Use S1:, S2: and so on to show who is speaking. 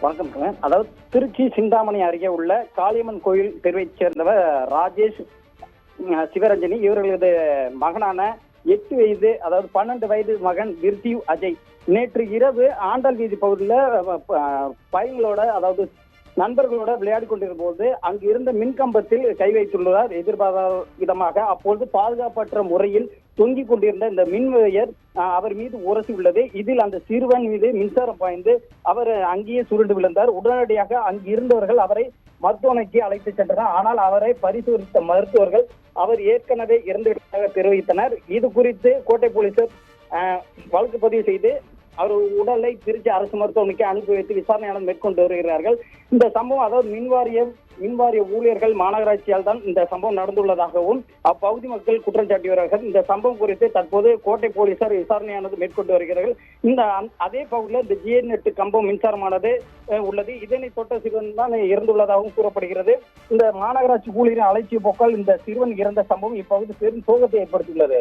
S1: வணக்கம். அதாவது திருச்சி சிந்தாமணி அருகே உள்ள காளியம்மன் கோயில் தெருவைச் சேர்ந்தவர் ராஜேஷ் சிவரஞ்சனி. இவர்களது மகனான 8 வயது, அதாவது 12 வயது மகன் விர்தீவ் அஜய் நேற்று இரவு ஆண்டாள் வீதி பகுதியில் பையங்களோட, அதாவது நண்பர்களோட விளையாடி கொண்டிருந்த போது அங்கு இருந்த மின்கம்பத்தில் கை வைத்துள்ளார். எதிர்பாராத விதமாக அப்பொழுது பாதுகாப்பற்ற முறையில் தொங்கிக் கொண்டிருந்த இந்த மின் வயர் அவர் மீது உரசி உள்ளது. இதில் அந்த சிறுவன் மீது மின்சாரம் பாய்ந்து அவர் அங்கேயே சுருண்டு விழுந்தார். உடனடியாக அங்கு இருந்தவர்கள் அவரை மருத்துவமனைக்கு அழைத்து சென்றனர். ஆனால் அவரை பரிசோதித்த மருத்துவர்கள் அவர் ஏற்கனவே இறந்துவிட்டதாக தெரிவித்தனர். இது குறித்து கோட்டை போலீசார் வழக்கு பதிவு செய்து அவர் உடலை திருச்சி அரசு மருத்துவமனைக்கு அனுப்பி வைத்து விசாரணையாளர் மேற்கொண்டு வருகிறார்கள். இந்த சம்பவம், அதாவது மின்வாரிய ஊழியர்கள் மாநகராட்சியால் தான் இந்த சம்பவம் நடந்துள்ளதாகவும் அப்பகுதி மக்கள் குற்றம் சாட்டியுள்ளார்கள். இந்த சம்பவம் குறித்து தற்போது கோட்டை போலீசார் விசாரணையானது மேற்கொண்டு வருகிறார்கள். அதே பகுதியில் இந்த GNet கம்பம் மின்சாரமானது உள்ளது. இதனை தொட்ட சிறுவன் தான் இறந்துள்ளதாகவும் கூறப்படுகிறது. இந்த மாநகராட்சி ஊழியரின் அலட்சிய போக்கால் இந்த சிறுவன் இறந்த சம்பவம் இப்பகுதி பெரும் சோகத்தை ஏற்படுத்தியுள்ளது.